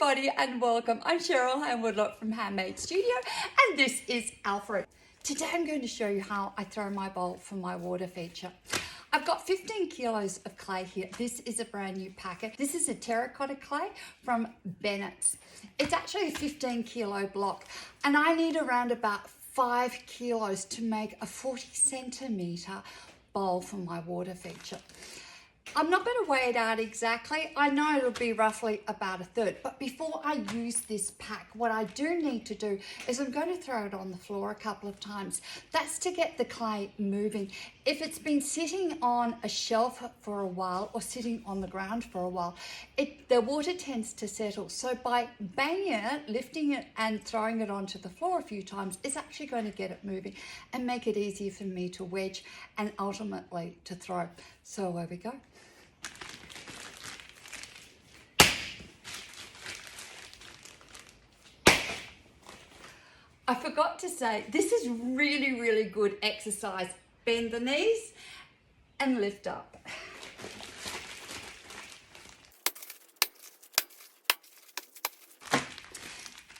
everybody and welcome. I'm Cheryl Hann-Woodlock from Hann-Made Studio and this is Alfred. Today I'm going to show you how I throw my bowl for my water feature. I've got 15 kilos of clay here. This is a brand new packet. This is a terracotta clay from Bennett's. It's actually a 15 kilo block and I need around about 5 kilos to make a 40 centimeter bowl for my water feature. I'm not going to weigh it out exactly. I know it'll be roughly about a third, but before I use this pack, what I do need to do is I'm going to throw it on the floor a couple of times. That's to get the clay moving. If it's been sitting on a shelf for a while or sitting on the ground for a while, the water tends to settle. So by banging it, lifting it and throwing it onto the floor a few times, it's actually going to get it moving and make it easier for me to wedge and ultimately to throw. So there we go. I forgot to say, this is really, really good exercise. Bend the knees and lift up.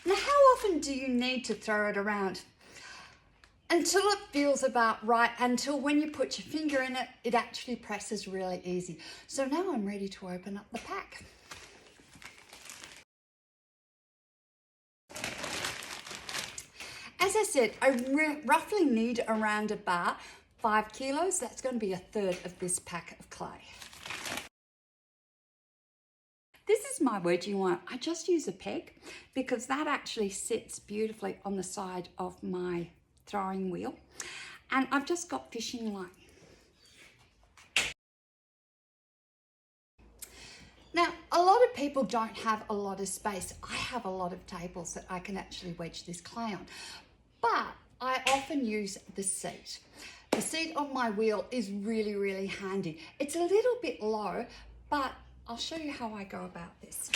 Now, how often do you need to throw it around? Until it feels about right, until when you put your finger in it, it actually presses really easy. So now I'm ready to open up the pack. As I said, I roughly need around about 5 kilos. That's going to be a third of this pack of clay. This is my wedging one. I just use a peg because that actually sits beautifully on the side of my throwing wheel. And I've just got fishing line. Now, a lot of people don't have a lot of space. I have a lot of tables that I can actually wedge this clay on. But I often use the seat. The seat on my wheel is really, really handy. It's a little bit low, but I'll show you how I go about this.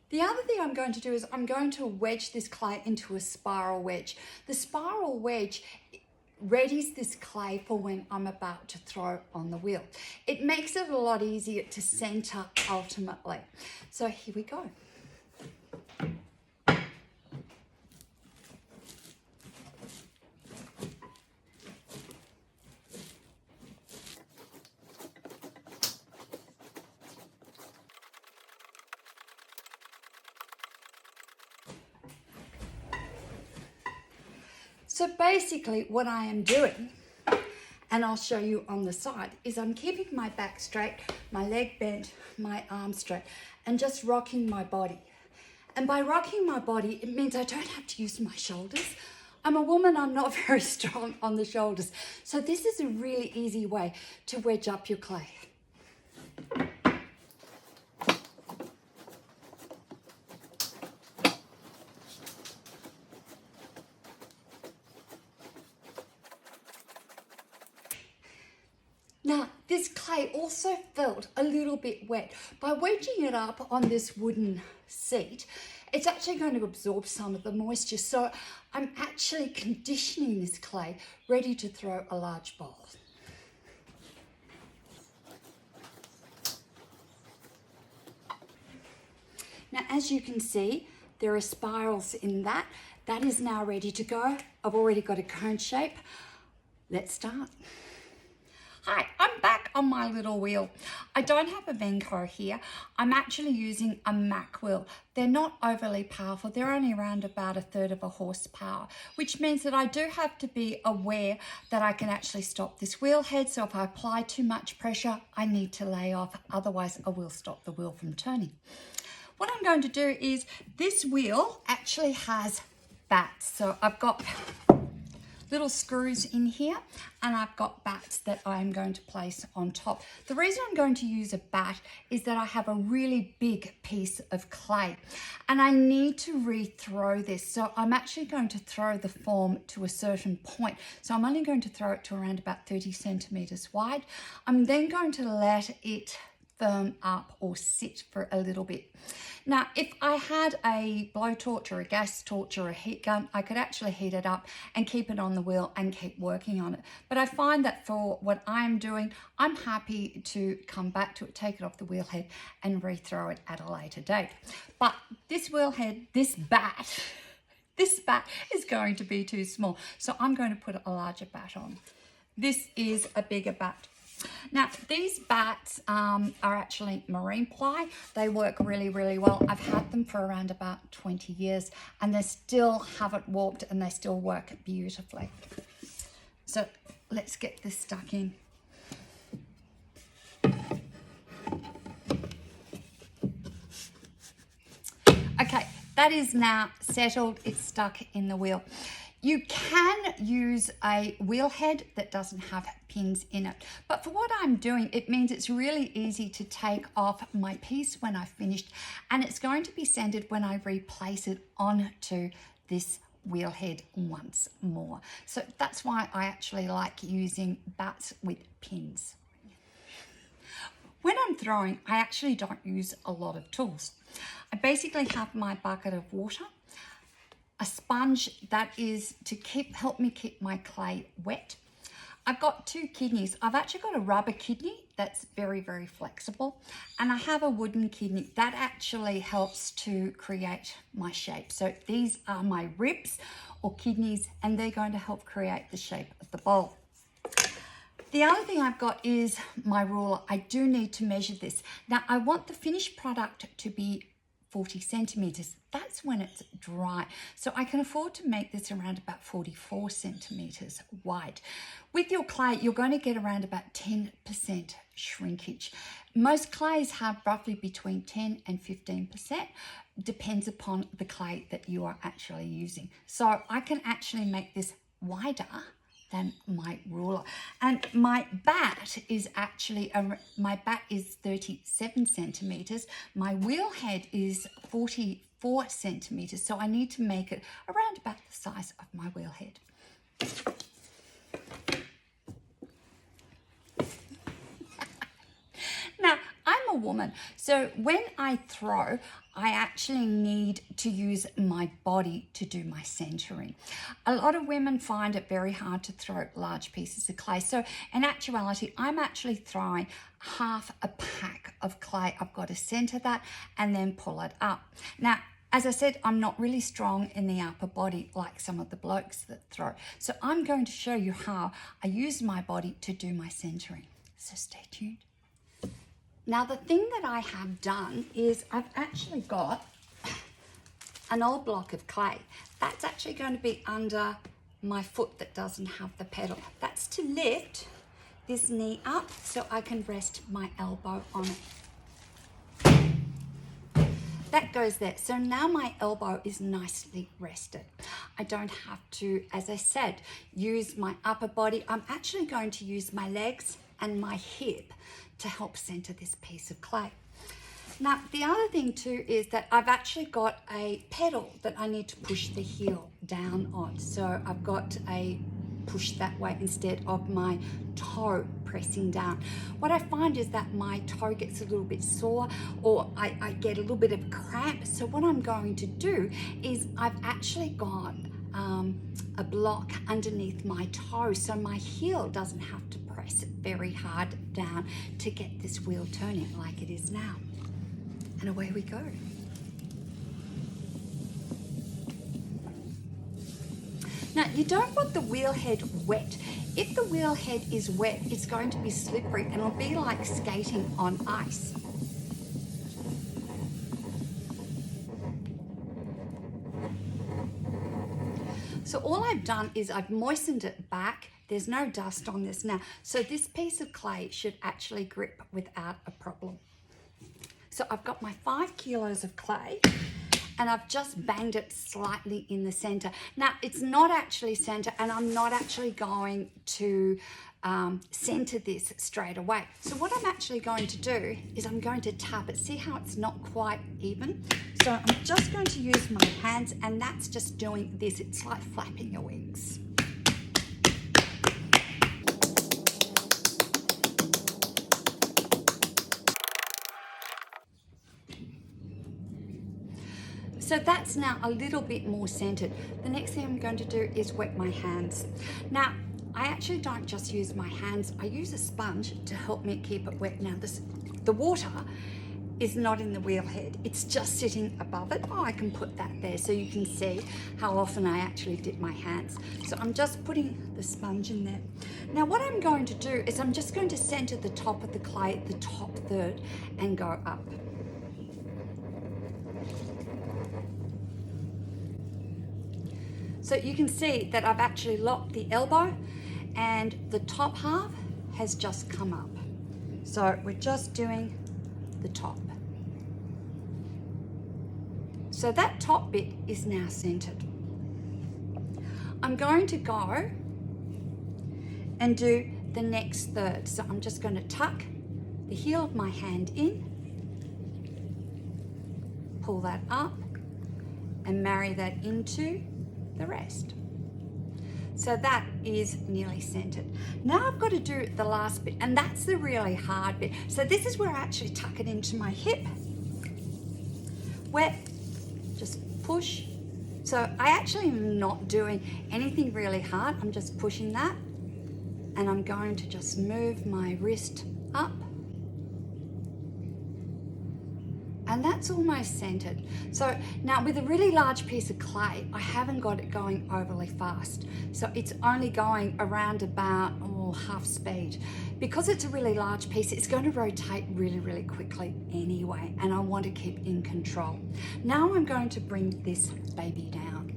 The other thing I'm going to do is I'm going to wedge this clay into a spiral wedge. The spiral wedge readies this clay for when I'm about to throw on the wheel. It makes it a lot easier to center ultimately. So here we go. So basically what I am doing, and I'll show you on the side, is I'm keeping my back straight, my leg bent, my arm straight, and just rocking my body. And by rocking my body, it means I don't have to use my shoulders. I'm a woman, I'm not very strong on the shoulders. So this is a really easy way to wedge up your clay. Now, this clay also felt a little bit wet. By wedging it up on this wooden seat, it's actually going to absorb some of the moisture. So I'm actually conditioning this clay ready to throw a large bowl. Now, as you can see, there are spirals in that. That is now ready to go. I've already got a cone shape. Let's start. Hi, I'm back on my little wheel. I don't have a Venco here. I'm actually using a Mack wheel. They're not overly powerful. They're only around about a third of a horsepower, which means that I do have to be aware that I can actually stop this wheel head. So if I apply too much pressure, I need to lay off. Otherwise, I will stop the wheel from turning. What I'm going to do is this wheel actually has batts. So I've got little screws in here and I've got batts that I'm going to place on top. The reason I'm going to use a batt is that I have a really big piece of clay and I need to re-throw this. So I'm actually going to throw the form to a certain point. So I'm only going to throw it to around about 30 centimeters wide. I'm then going to let it firm up or sit for a little bit. Now, if I had a blowtorch or a gas torch or a heat gun, I could actually heat it up and keep it on the wheel and keep working on it. But I find that for what I'm doing, I'm happy to come back to it, take it off the wheel head and rethrow it at a later date. But this wheel head, this bat is going to be too small. So I'm going to put a larger bat on. This is a bigger bat. Now, these bats are actually marine ply. They work really, really well. I've had them for around about 20 years and they still haven't warped and they still work beautifully. So let's get this stuck in. Okay, that is now settled. It's stuck in the wheel. You can use a wheel head that doesn't have pins in it. But for what I'm doing, it means it's really easy to take off my piece when I've finished, and it's going to be centered when I replace it onto this wheel head once more. So that's why I actually like using bats with pins. When I'm throwing, I actually don't use a lot of tools. I basically have my bucket of water, a sponge that is to help me keep my clay wet. I've got 2 kidneys. I've actually got a rubber kidney that's very, very flexible, and I have a wooden kidney that actually helps to create my shape. So these are my ribs or kidneys, and they're going to help create the shape of the bowl. The other thing I've got is my ruler. I do need to measure this. Now, I want the finished product to be 40 centimeters. That's when it's dry. So I can afford to make this around about 44 centimeters wide. With your clay, you're going to get around about 10% shrinkage. Most clays have roughly between 10 and 15%. Depends upon the clay that you are actually using. So I can actually make this wider than my ruler. And my bat is actually, my bat is 37 centimeters. My wheel head is 44 centimeters. So I need to make it around about the size of my wheel head. Now, I'm a woman, so when I throw, I actually need to use my body to do my centering. A lot of women find it very hard to throw large pieces of clay. So in actuality, I'm actually throwing half a pack of clay. I've got to center that and then pull it up. Now, as I said, I'm not really strong in the upper body like some of the blokes that throw. So I'm going to show you how I use my body to do my centering. So stay tuned. Now, the thing that I have done is I've actually got an old block of clay. That's actually going to be under my foot that doesn't have the pedal. That's to lift this knee up so I can rest my elbow on it. That goes there. So now my elbow is nicely rested. I don't have to, as I said, use my upper body. I'm actually going to use my legs and my hip to help center this piece of clay. Now, the other thing too is that I've actually got a pedal that I need to push the heel down on. So I've got a push that way instead of my toe pressing down. What I find is that my toe gets a little bit sore, or I get a little bit of cramp. So what I'm going to do is I've actually got a block underneath my toe, so my heel doesn't have to press very hard down to get this wheel turning like it is now. And away we go. Now, you don't want the wheel head wet. If the wheel head is wet, it's going to be slippery and it'll be like skating on ice. So all I've done is I've moistened it back. There's no dust on this now. So this piece of clay should actually grip without a problem. So I've got my 5 kilos of clay and I've just banged it slightly in the center. Now, it's not actually center, and I'm not actually going to center this straight away. So what I'm actually going to do is I'm going to tap it. See how it's not quite even? So I'm just going to use my hands, and that's just doing this. It's like flapping your wings. So that's now a little bit more scented. The next thing I'm going to do is wet my hands. Now, I actually don't just use my hands, I use a sponge to help me keep it wet. Now the water is not in the wheel head, it's just sitting above it. Oh, I can put that there so you can see how often I actually dip my hands. So I'm just putting the sponge in there. Now what I'm going to do is I'm just going to center the top of the clay, the top third, and go up. So you can see that I've actually locked the elbow and the top half has just come up. So we're just doing the top. So that top bit is now centered. I'm going to go and do the next third. So I'm just going to tuck the heel of my hand in, pull that up and marry that into the rest. So that is nearly centered. Now I've got to do the last bit, and that's the really hard bit. So this is where I actually tuck it into my hip. Wet, just push. So I actually am not doing anything really hard. I'm just pushing that, and I'm going to just move my wrist up. And that's almost centered. So now with a really large piece of clay, I haven't got it going overly fast. So it's only going around about half speed. Because it's a really large piece, it's going to rotate really, really quickly anyway, and I want to keep in control. Now I'm going to bring this baby down.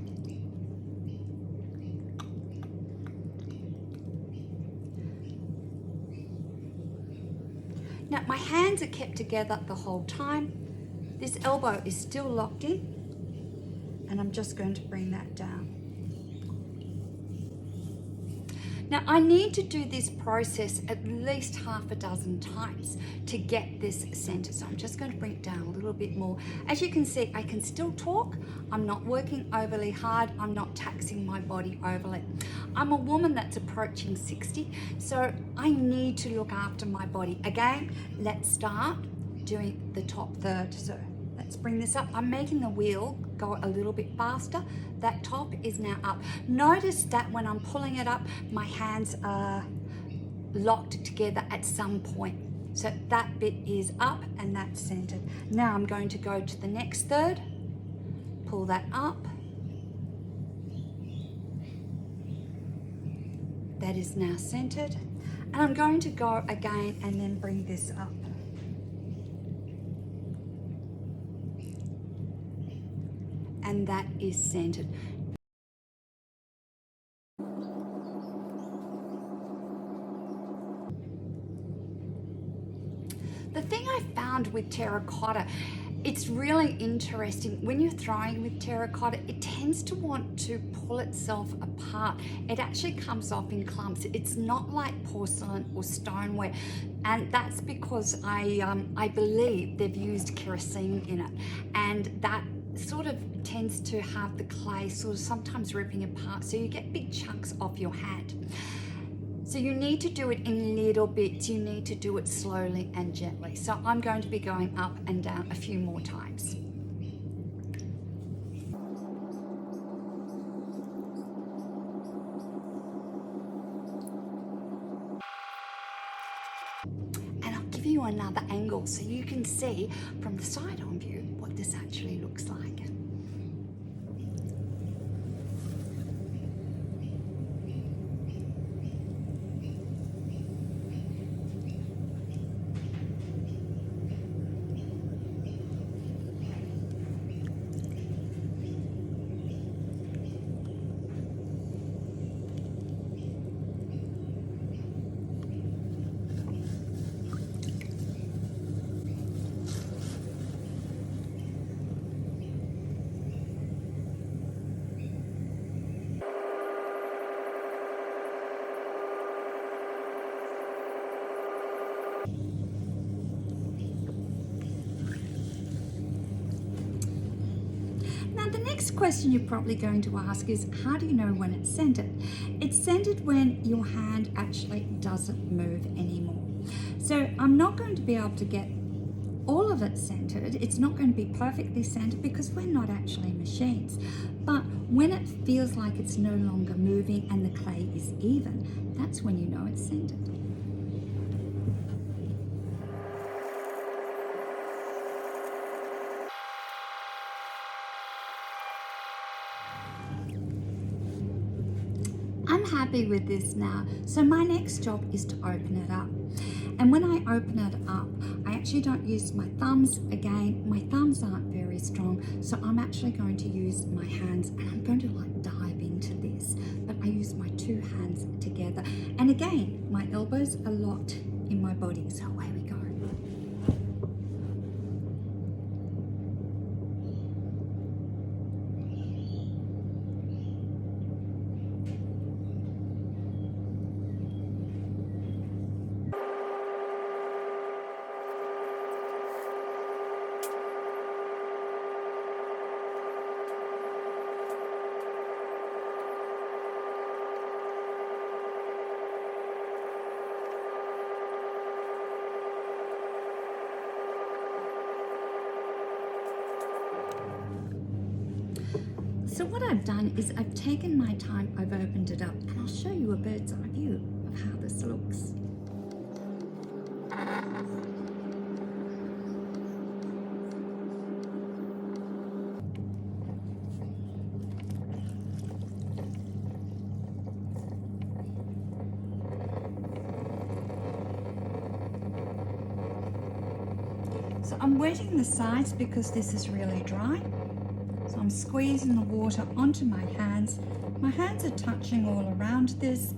Now my hands are kept together the whole time. This elbow is still locked in, and I'm just going to bring that down. Now I need to do this process at least half a dozen times to get this center. So I'm just going to bring it down a little bit more. As you can see, I can still talk. I'm not working overly hard. I'm not taxing my body overly. I'm a woman that's approaching 60, so I need to look after my body. Again, let's start doing the top third. So let's bring this up. I'm making the wheel go a little bit faster. That top is now up. Notice that when I'm pulling it up, my hands are locked together at some point. So that bit is up and that's centered. Now I'm going to go to the next third, pull that up. That is now centered. And I'm going to go again and then bring this up. And that is centered. The thing I found with terracotta, it's really interesting. When you're throwing with terracotta, it tends to want to pull itself apart. It actually comes off in clumps. It's not like porcelain or stoneware. And that's because I believe they've used kerosene in it. And that sort of tends to have the clay sort of sometimes ripping apart, so you get big chunks off your hand. So you need to do it in little bits. You need to do it slowly and gently. So I'm going to be going up and down a few more times. And I'll give you another angle so you can see from the side-on view what this actually looks like. Now the next question you're probably going to ask is, how do you know when it's centered? It's centered when your hand actually doesn't move anymore. So I'm not going to be able to get all of it centered. It's not going to be perfectly centered because we're not actually machines. But when it feels like it's no longer moving and the clay is even, that's when you know it's centered. I'm happy with this now. So my next job is to open it up. And when I open it up, I actually don't use my thumbs again. My thumbs aren't very strong, so I'm actually going to use my hands, and I'm going to like dive into this. But I use my two hands together. And again, my elbows are locked in my body. So away we go. So what I've done is I've taken my time, I've opened it up, and I'll show you a bird's eye view of how this looks. So I'm wetting the sides because this is really dry. So I'm squeezing the water onto my hands. My hands are touching all around this.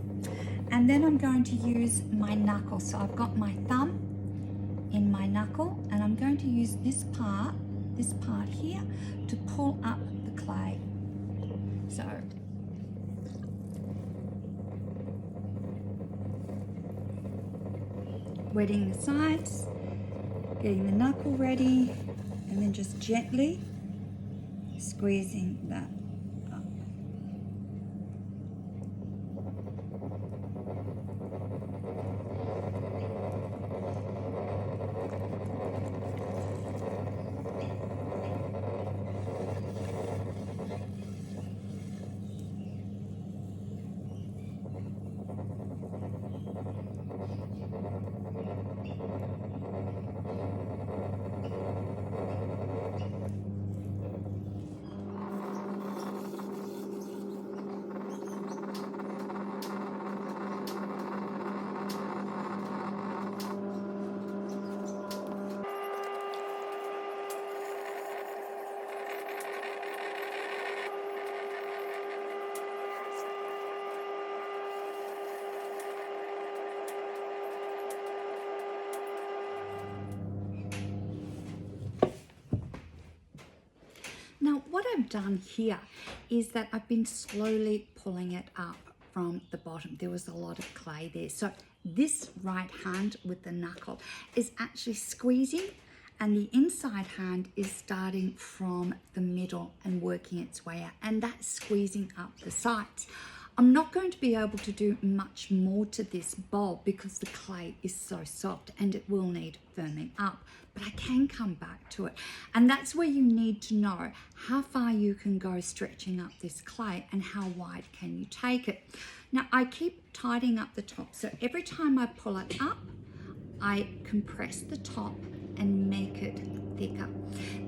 And then I'm going to use my knuckle. So I've got my thumb in my knuckle, and I'm going to use this part here, to pull up the clay. So wetting the sides, getting the knuckle ready, and then just gently squeezing that up. Now what I've done here is that I've been slowly pulling it up from the bottom. There was a lot of clay there. So this right hand with the knuckle is actually squeezing, and the inside hand is starting from the middle and working its way out, and that's squeezing up the sides. I'm not going to be able to do much more to this bowl because the clay is so soft and it will need firming up, but I can come back to it. And that's where you need to know how far you can go stretching up this clay and how wide can you take it. Now I keep tidying up the top, so every time I pull it up, I compress the top and make it thicker.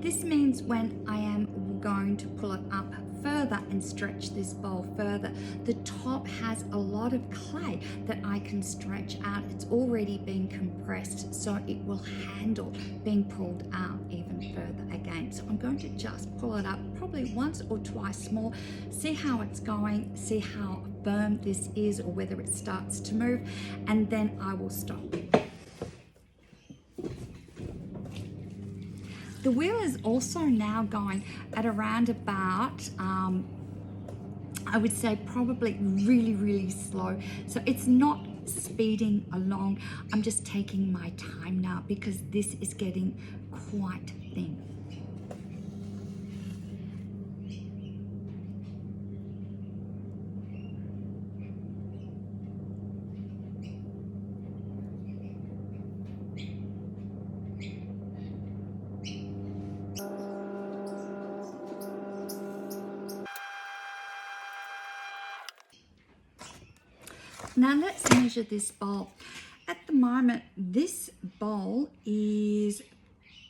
This means when I am going to pull it up further and stretch this bowl further, the top has a lot of clay that I can stretch out. It's already been compressed, so it will handle being pulled out even further again. So I'm going to just pull it up probably once or twice more, see how it's going, see how firm this is or whether it starts to move, and then I will stop. The wheel is also now going at around about, I would say probably really, really slow. So it's not speeding along. I'm just taking my time now because this is getting quite thin. Now let's measure this bowl. At the moment, this bowl is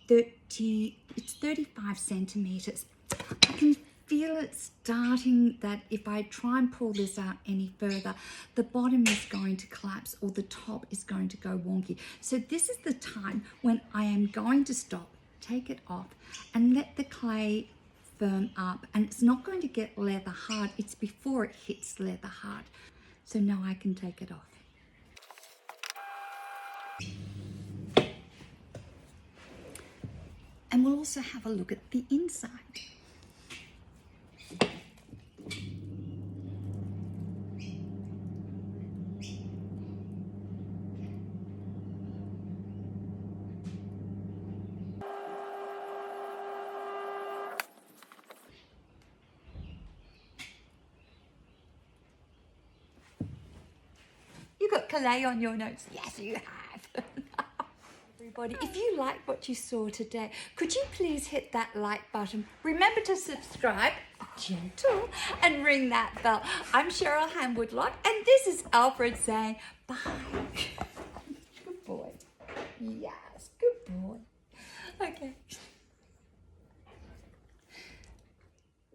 35 centimeters. I can feel it starting that if I try and pull this out any further, the bottom is going to collapse or the top is going to go wonky. So this is the time when I am going to stop, take it off, and let the clay firm up. And it's not going to get leather hard. It's before it hits leather hard. So now I can take it off. And we'll also have a look at the inside. You got clay on your nose. Yes, you have. Everybody, if you liked what you saw today, could you please hit that like button? Remember to subscribe, gentle, and ring that bell. I'm Cheryl Hann-Woodlock, and this is Alfred saying bye. Good boy. Yes, good boy. Okay.